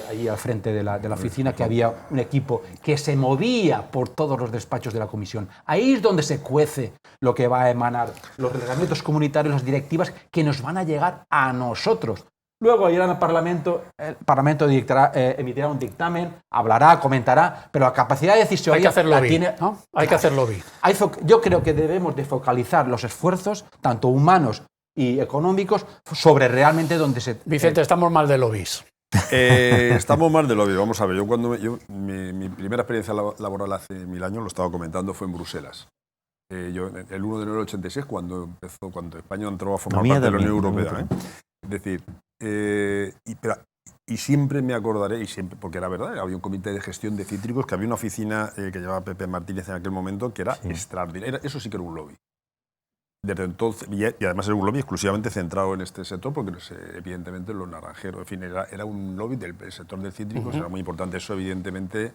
allí al frente de la oficina, que había un equipo que se movía por todos los despachos de la Comisión. Ahí es donde se cuece lo que va a emanar, los reglamentos comunitarios, las directivas que nos van a llegar a nosotros. Luego irán al Parlamento, el Parlamento emitirá un dictamen, hablará, comentará, pero la capacidad de decisión hay que hacerlo bien, tiene, ¿no? Hay que hacerlo bien. Yo creo que debemos de focalizar los esfuerzos, tanto humanos y económicos, sobre realmente donde se... Vicente, estamos mal de lobbies. Estamos mal de lobby. Vamos a ver, mi primera experiencia laboral hace 1000 años, lo estaba comentando, fue en Bruselas. El 1 de enero del 86, cuando España entró a formar parte de la Unión Europea. Es decir, y siempre me acordaré, y siempre, porque era verdad, había un comité de gestión de cítricos, que había una oficina que llevaba Pepe Martínez en aquel momento, que era extraordinaria. Eso sí que era un lobby. Desde entonces, y además era un lobby exclusivamente centrado en este sector, porque evidentemente los naranjeros, en fin, era un lobby del sector del cítricos, era muy importante. Eso evidentemente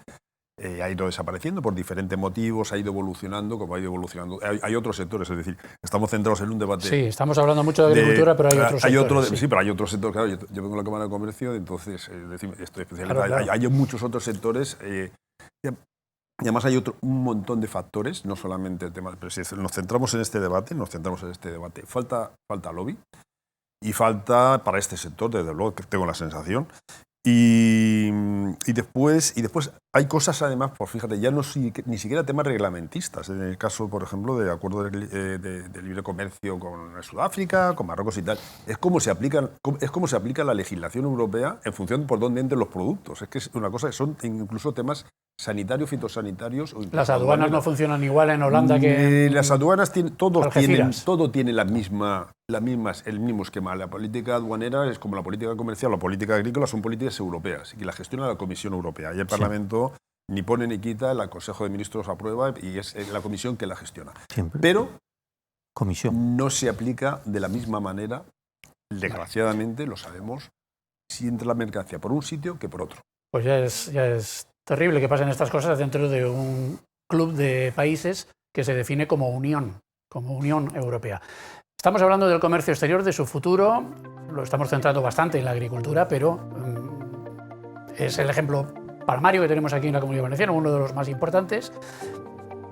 ha ido desapareciendo por diferentes motivos, ha ido evolucionando, como ha ido evolucionando. Hay otros sectores, es decir, estamos centrados en un debate... Sí, estamos hablando mucho de agricultura, pero hay otros sectores. Sí, pero hay otros sectores, claro, yo vengo de la Cámara de Comercio, entonces estoy especializado. Claro. Hay muchos otros sectores... Y además hay un montón de factores, no solamente el tema, pero si nos centramos en este debate, falta lobby y falta para este sector, desde luego, que tengo la sensación. Y después hay cosas, además, pues fíjate, ya ni siquiera temas reglamentistas. En el caso, por ejemplo, de acuerdo de libre comercio con Sudáfrica, con Marruecos y tal, es cómo se aplica la legislación europea en función por dónde entren los productos. Es que es una cosa que son incluso temas sanitarios, fitosanitarios. Las aduanas no funcionan igual en Holanda que en las aduanas todo tiene el mismo esquema. La política aduanera es como la política comercial, la política agrícola son políticas europeas y la gestiona la Comisión Europea. Y el Parlamento ni pone ni quita, el Consejo de Ministros aprueba y es la Comisión que la gestiona. Siempre. Pero no se aplica de la misma manera, desgraciadamente, lo sabemos, si entra la mercancía por un sitio que por otro. Pues ya es terrible que pasen estas cosas dentro de un club de países que se define como Unión Europea. Estamos hablando del comercio exterior, de su futuro, lo estamos centrando bastante en la agricultura, pero es el ejemplo palmario que tenemos aquí en la Comunidad Valenciana, uno de los más importantes.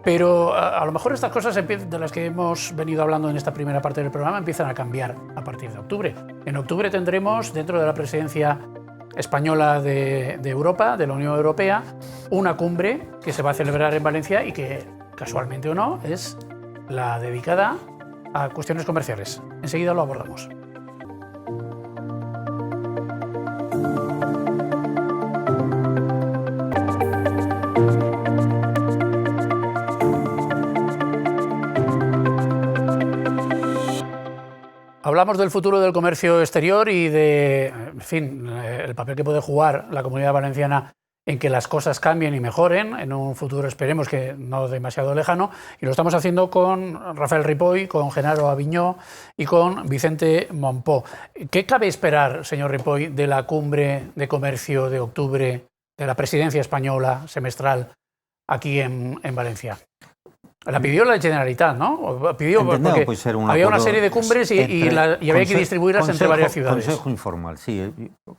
Pero a lo mejor estas cosas de las que hemos venido hablando en esta primera parte del programa empiezan a cambiar a partir de octubre. En octubre tendremos, dentro de la presidencia española de Europa, de la Unión Europea, una cumbre que se va a celebrar en Valencia y que, casualmente o no, es la dedicada a cuestiones comerciales. Enseguida lo abordamos. Hablamos del futuro del comercio exterior y el papel que puede jugar la Comunidad Valenciana en que las cosas cambien y mejoren en un futuro, esperemos que no demasiado lejano, y lo estamos haciendo con Rafael Ripoll, con Genaro Aviñó y con Vicente Mompó. ¿Qué cabe esperar, señor Ripoll, de la cumbre de comercio de octubre de la presidencia española semestral aquí en Valencia? La pidió la Generalitat, ¿no? Pidió porque había una serie de cumbres y había que distribuirlas entre varias ciudades. Consejo informal, sí.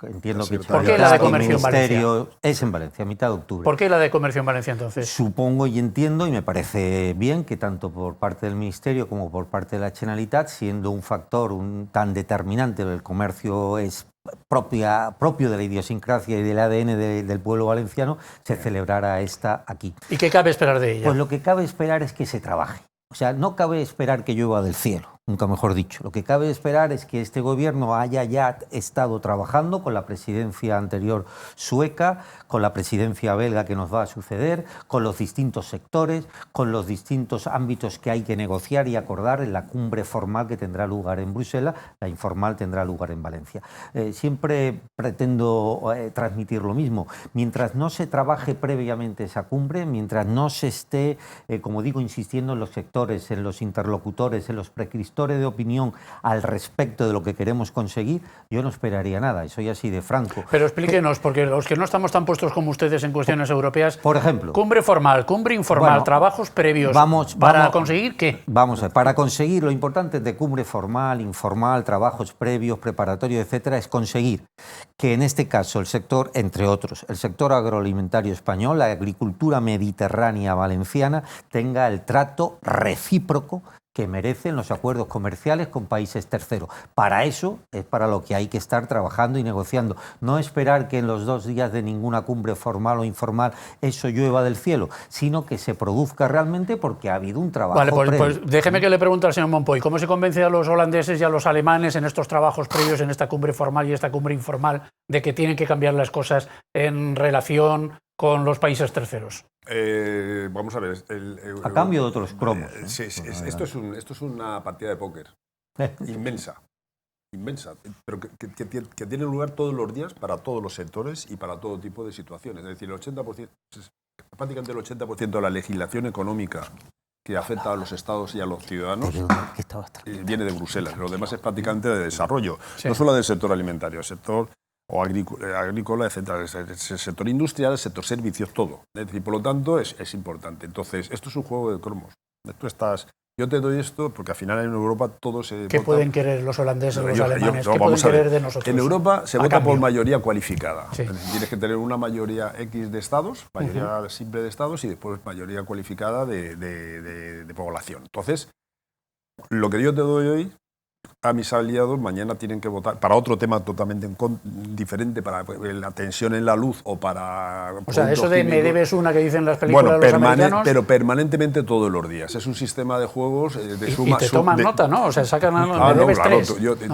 Entiendo que ¿Por qué la de comercio en Valencia? Es en Valencia, a mitad de octubre. ¿Por qué la de comercio en Valencia entonces? Supongo y entiendo, y me parece bien, que tanto por parte del Ministerio como por parte de la Generalitat, siendo un factor tan determinante, el comercio es propio de la idiosincrasia y del ADN del pueblo valenciano, se celebrará esta aquí. ¿Y qué cabe esperar de ella? Pues lo que cabe esperar es que se trabaje. O sea, no cabe esperar que llueva del cielo. nunca mejor dicho. Lo que cabe esperar es que este gobierno haya ya estado trabajando con la presidencia anterior sueca, con la presidencia belga que nos va a suceder, con los distintos sectores, con los distintos ámbitos que hay que negociar y acordar en la cumbre formal que tendrá lugar en Bruselas, la informal tendrá lugar en Valencia. Siempre pretendo transmitir lo mismo. Mientras no se trabaje previamente esa cumbre, mientras no se esté, como digo, insistiendo en los sectores, en los interlocutores, en los prescriptores de opinión al respecto de lo que queremos conseguir, yo no esperaría nada, y soy así de franco. Pero explíquenos, porque los que no estamos tan puestos como ustedes en cuestiones europeas, por ejemplo, cumbre formal, cumbre informal, bueno, trabajos previos, ¿para conseguir qué? Vamos a ver, para conseguir lo importante de cumbre formal, informal, trabajos previos, preparatorios, etcétera, es conseguir que en este caso el sector, entre otros, el sector agroalimentario español, la agricultura mediterránea valenciana, tenga el trato recíproco que merecen los acuerdos comerciales con países terceros. Para eso es para lo que hay que estar trabajando y negociando. No esperar que en los 2 días de ninguna cumbre formal o informal eso llueva del cielo, sino que se produzca realmente porque ha habido un trabajo previo. Pues déjeme que le pregunte al señor Monpoy, ¿cómo se convence a los holandeses y a los alemanes en estos trabajos previos, en esta cumbre formal y esta cumbre informal, de que tienen que cambiar las cosas en relación con los países terceros? Vamos a ver. A cambio de otros cromos. Esto es una partida de póker inmensa, pero que tiene lugar todos los días para todos los sectores y para todo tipo de situaciones. Es decir, prácticamente el 80% de la legislación económica que afecta a los estados y a los ciudadanos viene de Bruselas. Lo demás es prácticamente de desarrollo, sí. No solo del sector alimentario, el sector o agrícola, etcétera, el sector industrial, el sector servicios, todo. Es decir, por lo tanto, es importante. Entonces, esto es un juego de cromos. Yo te doy esto porque al final en Europa todo se ¿Qué vota? Pueden querer los holandeses, los alemanes? ¿Qué pueden querer de nosotros? En Europa se vota por mayoría cualificada. Sí. Tienes que tener una mayoría X de estados, mayoría simple de estados y después mayoría cualificada de población. Entonces, lo que yo te doy hoy, a mis aliados mañana tienen que votar para otro tema totalmente diferente, para la tensión en la luz o para... O sea, eso de químicos. Me debes una que dicen las películas de los americanos... Pero permanentemente todos los días. Es un sistema de juegos de suma... Y te toman nota, ¿no? O sea, sacan me debes claro, 3.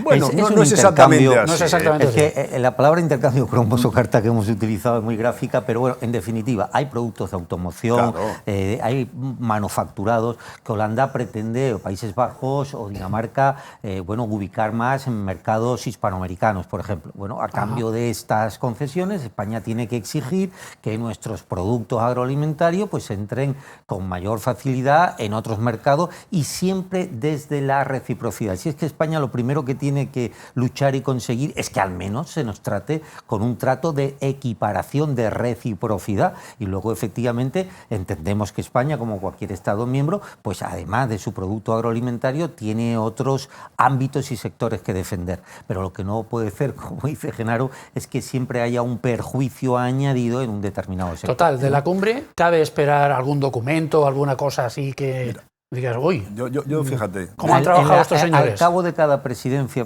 Bueno, no es exactamente así. No es exactamente así. Que la palabra intercambio cromos o carta que hemos utilizado es muy gráfica, pero bueno, en definitiva, hay productos de automoción, claro. Hay manufacturados que Holanda pretende, o Países Bajos o Dinamarca, ubicar más en mercados hispanoamericanos, por ejemplo. Bueno, a cambio de estas concesiones, España tiene que exigir que nuestros productos agroalimentarios pues entren con mayor facilidad en otros mercados y siempre desde la reciprocidad. Si es que España lo primero que tiene que luchar y conseguir es que al menos se nos trate con un trato de equiparación, de reciprocidad, y luego efectivamente entendemos que España, como cualquier Estado miembro, pues además de su producto agroalimentario, tiene otros ámbitos y sectores que defender. Pero lo que no puede ser, como dice Genaro, es que siempre haya un perjuicio añadido en un determinado sector. Total, de la cumbre, ¿cabe esperar algún documento, alguna cosa así que digas, uy? Yo fíjate. ¿Cómo han trabajado estos señores? Al cabo de cada presidencia,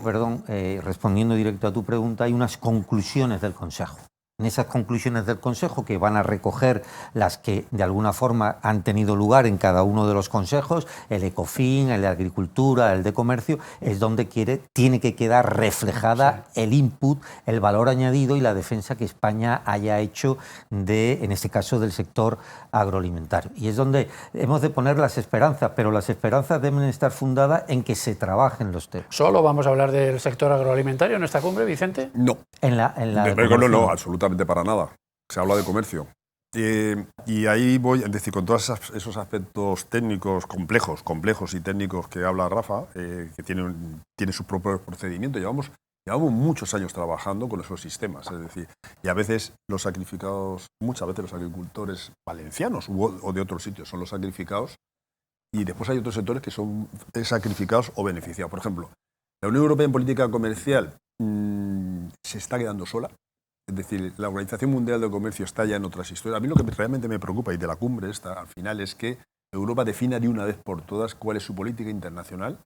respondiendo directo a tu pregunta, hay unas conclusiones del Consejo. En esas conclusiones del Consejo, que van a recoger las que de alguna forma han tenido lugar en cada uno de los consejos, el ECOFIN, el de Agricultura, el de Comercio, es donde tiene que quedar reflejada el input, el valor añadido y la defensa que España haya hecho en este caso, del sector agroalimentario. Y es donde hemos de poner las esperanzas, pero las esperanzas deben estar fundadas en que se trabajen los temas. ¿Solo vamos a hablar del sector agroalimentario en esta cumbre, Vicente? No. No, absolutamente para nada. Se habla de comercio. Y ahí voy, es decir, con todos esos aspectos técnicos complejos y técnicos que habla Rafa, que tiene sus propios procedimientos. Llevamos muchos años trabajando con esos sistemas, es decir, y a veces muchas veces los agricultores valencianos o de otros sitios son los sacrificados, y después hay otros sectores que son sacrificados o beneficiados. Por ejemplo, la Unión Europea en política comercial se está quedando sola. Es decir, la Organización Mundial del Comercio está ya en otras historias. A mí lo que realmente me preocupa, y de la cumbre al final, es que Europa defina de una vez por todas cuál es su política internacional,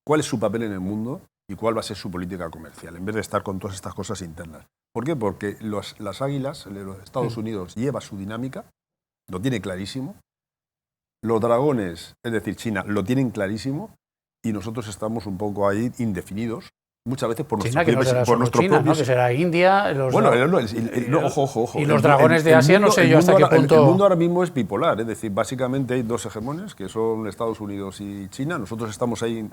cuál es su papel en el mundo y cuál va a ser su política comercial, en vez de estar con todas estas cosas internas. ¿Por qué? Porque las águilas, los Estados Unidos, lleva su dinámica, lo tiene clarísimo. Los dragones, es decir, China, lo tienen clarísimo. y nosotros estamos un poco ahí indefinidos, muchas veces por China, que no será solo China, ¿no? Que será India. Ojo. Y los dragones de Asia, no sé yo hasta qué punto. El mundo ahora mismo es bipolar, es decir, básicamente hay dos hegemones, que son Estados Unidos y China. Nosotros estamos ahí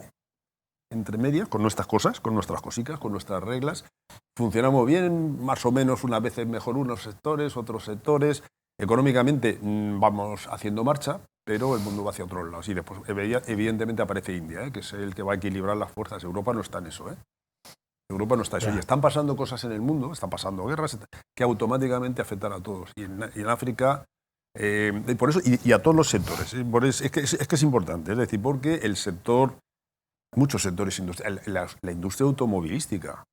entre medias, con nuestras cosas, con nuestras cositas, con nuestras reglas. Funcionamos bien, más o menos, unas veces mejor unos sectores, otros sectores. Económicamente vamos haciendo marcha, pero el mundo va hacia otros lados. Y después, evidentemente, aparece India, que es el que va a equilibrar las fuerzas. Europa no está en eso, Europa no está eso. Y están pasando cosas en el mundo, están pasando guerras que automáticamente afectan a todos. Y en África, por eso, y a todos los sectores. Es que es importante, es decir, porque el sector, muchos sectores industriales, la industria automovilística,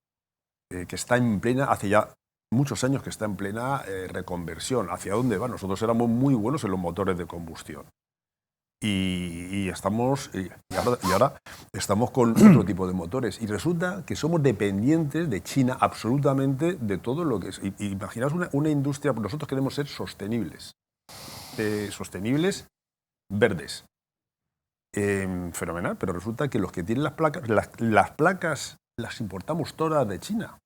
que está en plena, hace ya muchos años que está en plena reconversión. ¿Hacia dónde va? Nosotros éramos muy buenos en los motores de combustión. Y ahora estamos con otro tipo de motores. Y resulta que somos dependientes de China absolutamente de todo lo que es. Imaginaos una industria, nosotros queremos ser sostenibles. Sostenibles, verdes. Fenomenal, pero resulta que los que tienen las placas las importamos todas de China.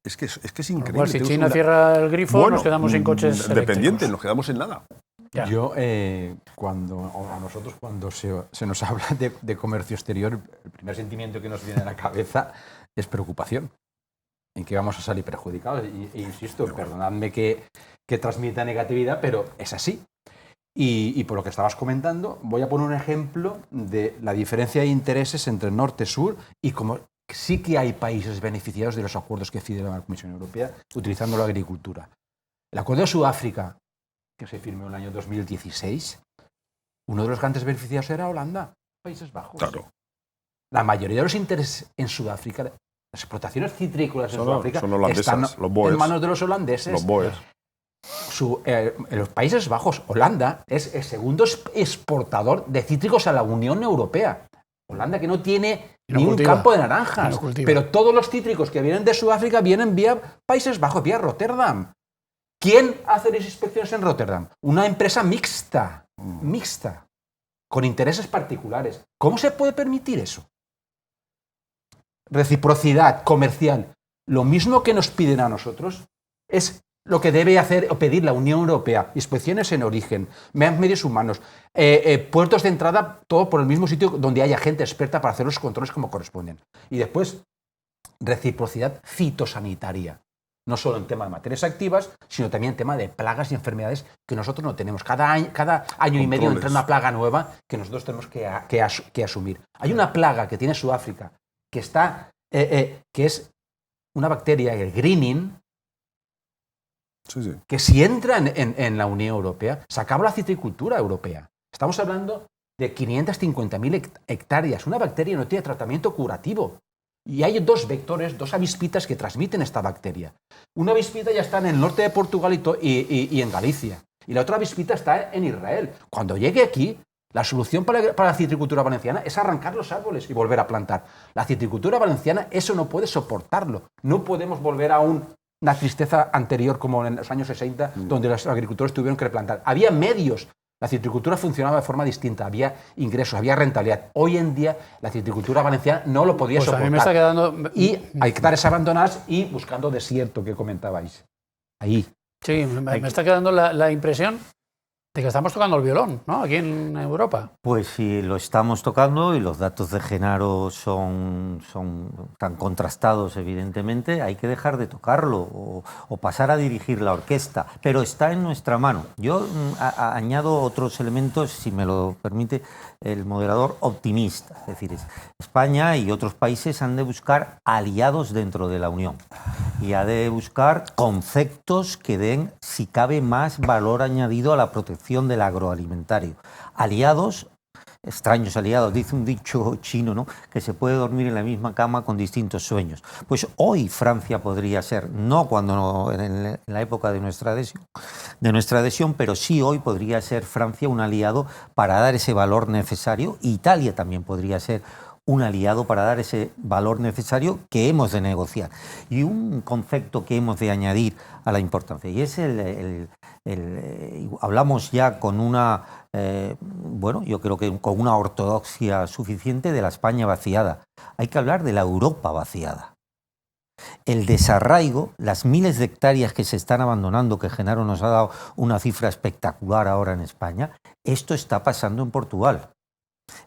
Es que es increíble. Bueno, si China cierra el grifo, nos quedamos sin coches dependientes, nos quedamos en nada. Ya. Yo, a nosotros cuando se nos habla de comercio exterior, el primer sentimiento que nos viene a la cabeza es preocupación. En que vamos a salir perjudicados. E insisto, perdonadme que transmita negatividad, pero es así. Y por lo que estabas comentando, voy a poner un ejemplo de la diferencia de intereses entre norte y sur y como sí que hay países beneficiados de los acuerdos que firma la Comisión Europea utilizando la agricultura. El acuerdo de Sudáfrica, que se firmó en el año 2016, uno de los grandes beneficiados era Holanda, Países Bajos. Claro. La mayoría de los intereses en Sudáfrica, las explotaciones citrícolas en Sudáfrica, están en manos de los holandeses. Los BOEs. En los Países Bajos, Holanda es el segundo exportador de cítricos a la Unión Europea. Holanda, que no tiene ni un campo de naranjas, pero todos los cítricos que vienen de Sudáfrica vienen vía Países Bajos, vía Rotterdam. ¿Quién hace las inspecciones en Rotterdam? Una empresa mixta, con intereses particulares. ¿Cómo se puede permitir eso? Reciprocidad comercial. Lo mismo que nos piden a nosotros es lo que debe hacer o pedir la Unión Europea. Inspecciones en origen, medios humanos, puertos de entrada, todo por el mismo sitio donde haya gente experta para hacer los controles como corresponden. Y después, reciprocidad fitosanitaria. No solo en tema de materias activas, sino también en tema de plagas y enfermedades que nosotros no tenemos. Cada año y medio entra una plaga nueva que nosotros tenemos que asumir. Hay una plaga que tiene Sudáfrica que es una bacteria, el greening, que si entra en la Unión Europea, se acaba la citricultura europea. Estamos hablando de 550.000 hectáreas. Una bacteria no tiene tratamiento curativo. Y hay dos vectores, dos avispitas que transmiten esta bacteria. Una avispita ya está en el norte de Portugal y en Galicia. Y la otra avispita está en Israel. Cuando llegue aquí, la solución para la citricultura valenciana es arrancar los árboles y volver a plantar. La citricultura valenciana eso no puede soportarlo. No podemos volver a una tristeza anterior como en los años 60, donde los agricultores tuvieron que replantar. Había medios. La citricultura funcionaba de forma distinta, había ingresos, había rentabilidad. Hoy en día la citricultura valenciana no lo podía soportar. A mí me está quedando... Y hay hectáreas abandonadas y buscando desierto que comentabais. Ahí. Sí, me está quedando la impresión de que estamos tocando el violón, ¿no? Aquí en Europa. Pues sí, lo estamos tocando y los datos de Genaro son tan contrastados, evidentemente. Hay que dejar de tocarlo o pasar a dirigir la orquesta, pero está en nuestra mano. Yo añado otros elementos, si me lo permite el moderador, optimista. Es decir, España y otros países han de buscar aliados dentro de la Unión y ha de buscar conceptos que den, si cabe, más valor añadido a la protección del agroalimentario. Aliados, extraños aliados, dice un dicho chino, ¿no?, que se puede dormir en la misma cama con distintos sueños. Pues hoy Francia podría ser, no en la época de nuestra adhesión, pero sí hoy podría ser Francia un aliado para dar ese valor necesario. Italia también podría ser un aliado para dar ese valor necesario que hemos de negociar. Y un concepto que hemos de añadir a la importancia, y es hablamos ya con una, bueno, yo creo que con una ortodoxia suficiente de la España vaciada. Hay que hablar de la Europa vaciada. El desarraigo, las miles de hectáreas que se están abandonando, que Genaro nos ha dado una cifra espectacular ahora en España, esto está pasando en Portugal.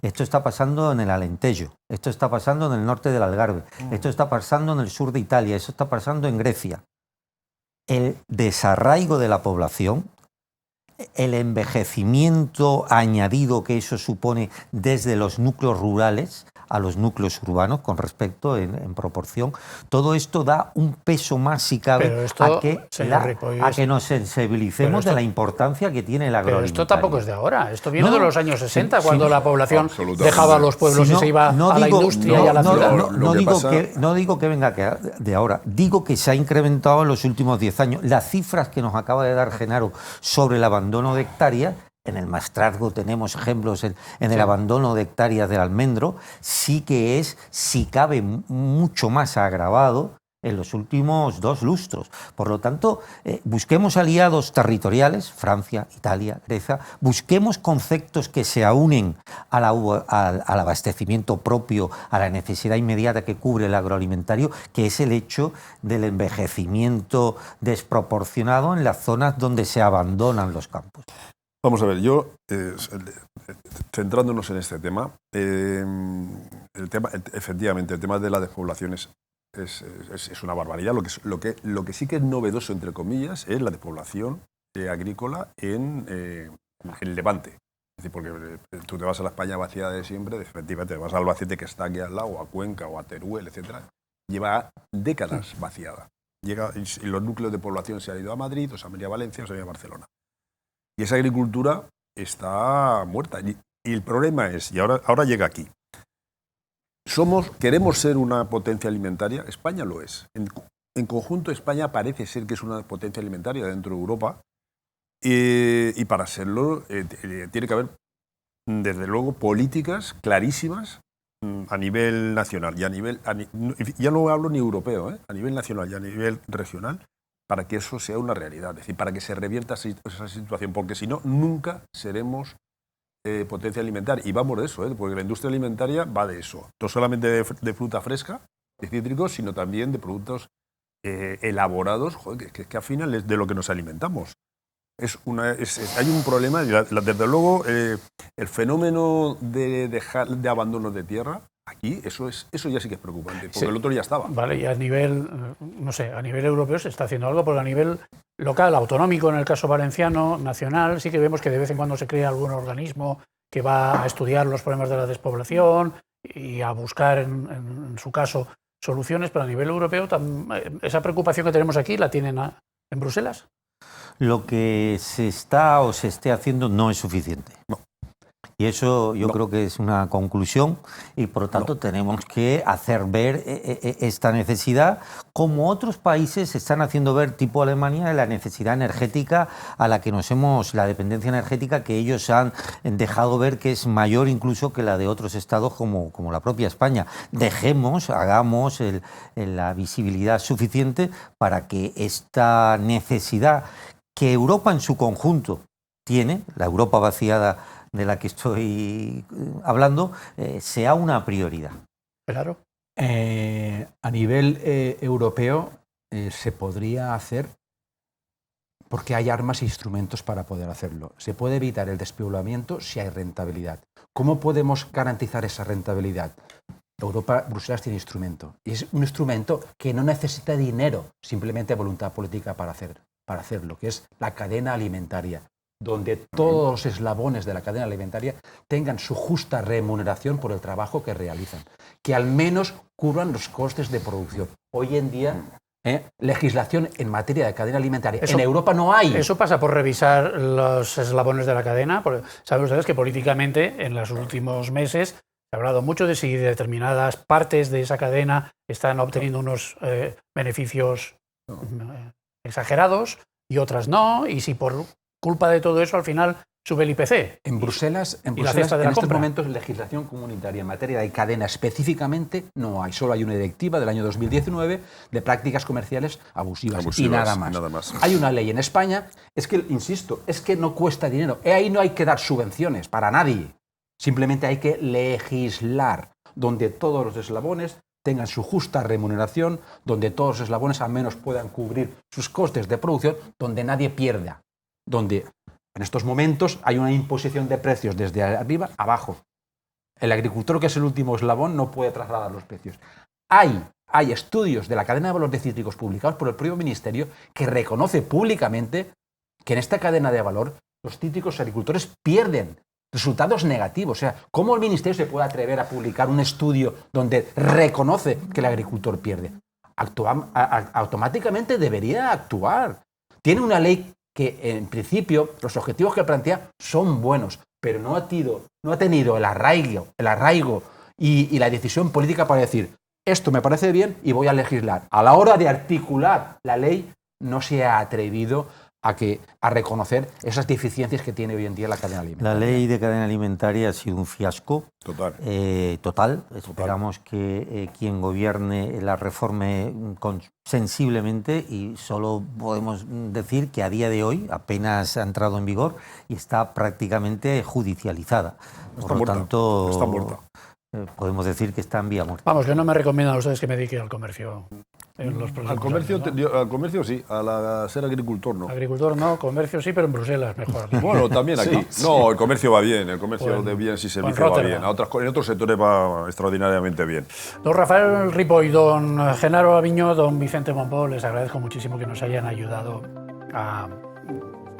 Esto está pasando en el Alentejo, esto está pasando en el norte del Algarve, esto está pasando en el sur de Italia, esto está pasando en Grecia. El desarraigo de la población, el envejecimiento añadido que eso supone desde los núcleos rurales a los núcleos urbanos con respecto en proporción, todo esto da un peso más, si cabe, a que nos sensibilicemos de la importancia que tiene el agroalimentario. Pero esto tampoco es de ahora, esto viene de los años 60, cuando la población dejaba los pueblos y se iba a la industria y a la ciudad. No digo que venga de ahora, digo que se ha incrementado en los últimos 10 años. Las cifras que nos acaba de dar Genaro sobre el abandono de hectáreas, en el Maestrazgo tenemos ejemplos en el abandono de hectáreas del almendro, sí que es, si cabe, mucho más agravado en los últimos 2 lustros. Por lo tanto, busquemos aliados territoriales, Francia, Italia, Grecia, busquemos conceptos que se aúnen al abastecimiento propio, a la necesidad inmediata que cubre el agroalimentario, que es el hecho del envejecimiento desproporcionado en las zonas donde se abandonan los campos. Vamos a ver, yo, centrándonos en este tema, efectivamente, el tema de la despoblación es una barbaridad. Lo que sí que es novedoso, entre comillas, es la despoblación agrícola en el Levante. Es decir, porque tú te vas a la España vaciada de siempre, efectivamente, te vas a Albacete, que está aquí al lado, o a Cuenca, o a Teruel, etc. Lleva décadas vaciada. Y los núcleos de población se han ido a Madrid, o se han venido a Valencia, o se han ido a Barcelona. Y esa agricultura está muerta. Y el problema es, y ahora llega aquí, queremos ser una potencia alimentaria, España lo es. En conjunto, España parece ser que es una potencia alimentaria dentro de Europa, y para serlo tiene que haber, desde luego, políticas clarísimas a nivel nacional, ya no hablo ni europeo, a nivel nacional y a nivel regional, para que eso sea una realidad, es decir, para que se revierta esa situación, porque si no, nunca seremos potencia alimentaria. Y vamos de eso, porque la industria alimentaria va de eso, no solamente de fruta fresca, de cítricos, sino también de productos elaborados, que al final es de lo que nos alimentamos. Hay un problema, desde luego, el fenómeno de abandono de tierra. Aquí eso ya sí que es preocupante, porque el otro ya estaba. Vale, y a nivel, no sé, a nivel europeo se está haciendo algo, porque a nivel local, autonómico, en el caso valenciano, nacional, sí que vemos que de vez en cuando se crea algún organismo que va a estudiar los problemas de la despoblación y a buscar, en su caso, soluciones, pero a nivel europeo, esa preocupación que tenemos aquí, ¿la tienen en Bruselas? Lo que se está o se esté haciendo no es suficiente. No. Y eso yo creo que es una conclusión, y por lo tanto tenemos que hacer ver esta necesidad, como otros países están haciendo ver, tipo Alemania, la necesidad energética a la que la dependencia energética que ellos han dejado ver que es mayor incluso que la de otros estados como la propia España. Hagamos la visibilidad suficiente para que esta necesidad que Europa en su conjunto tiene, la Europa vaciada de la que estoy hablando, sea una prioridad. Claro. A nivel europeo se podría hacer, porque hay armas e instrumentos para poder hacerlo. Se puede evitar el despoblamiento si hay rentabilidad. ¿Cómo podemos garantizar esa rentabilidad? Bruselas tiene instrumento, y es un instrumento que no necesita dinero, simplemente voluntad política para hacerlo, que es la cadena alimentaria, donde todos los eslabones de la cadena alimentaria tengan su justa remuneración por el trabajo que realizan, que al menos cubran los costes de producción. Hoy en día, legislación en materia de cadena alimentaria en Europa no hay. Eso pasa por revisar los eslabones de la cadena, porque saben ustedes que políticamente en los últimos meses se ha hablado mucho de si determinadas partes de esa cadena están obteniendo unos beneficios exagerados y otras no, y si por culpa de todo eso al final sube el IPC. En Bruselas, y la cesta de en la estos compra. momentos, legislación comunitaria en materia de cadena específicamente no hay. Solo hay una directiva del año 2019 de prácticas comerciales abusivas y nada más. Hay una ley en España, es que, insisto, es que no cuesta dinero. Ahí no hay que dar subvenciones para nadie. Simplemente hay que legislar, donde todos los eslabones tengan su justa remuneración, donde todos los eslabones al menos puedan cubrir sus costes de producción, donde nadie pierda, donde en estos momentos hay una imposición de precios desde arriba a abajo. El agricultor, que es el último eslabón, no puede trasladar los precios. Hay estudios de la cadena de valor de cítricos publicados por el propio Ministerio que reconoce públicamente que en esta cadena de valor los cítricos agricultores pierden resultados negativos. O sea, ¿cómo el Ministerio se puede atrever a publicar un estudio donde reconoce que el agricultor pierde? Automáticamente debería actuar. Tiene una ley que, en principio, los objetivos que plantea son buenos, pero no ha tenido el arraigo y la decisión política para decir, esto me parece bien y voy a legislar. A la hora de articular la ley, no se ha atrevido a reconocer esas deficiencias que tiene hoy en día la cadena alimentaria. La ley de cadena alimentaria ha sido un fiasco total. Esperamos que quien gobierne la reforme sensiblemente, y solo podemos decir que a día de hoy apenas ha entrado en vigor y está prácticamente judicializada. Por lo tanto, está muerta. Podemos decir que está en vía muerta. Vamos, que no me recomiendan a ustedes que me dedique al comercio. En los Al comercio, años, ¿no? al comercio sí, a ser agricultor no. Agricultor no, comercio sí, pero en Bruselas mejor. Bueno, también aquí. Sí. No, el comercio va bien, el comercio Bueno, de bienes y pues servicios va Rotterdam. bien. En otros sectores va extraordinariamente bien. Don Rafael Ripoll, don Genaro Aviñó, don Vicente Mompó, les agradezco muchísimo que nos hayan ayudado a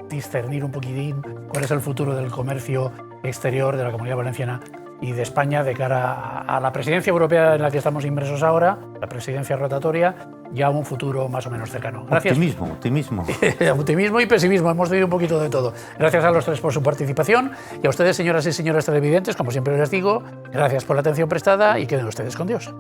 discernir un poquitín cuál es el futuro del comercio exterior de la Comunidad Valenciana y de España de cara a la presidencia europea en la que estamos inmersos ahora, la presidencia rotatoria, ya un futuro más o menos cercano. Gracias. Optimismo. Optimismo y pesimismo, hemos tenido un poquito de todo. Gracias a los tres por su participación y a ustedes, señoras y señores televidentes, como siempre les digo, gracias por la atención prestada y queden ustedes con Dios.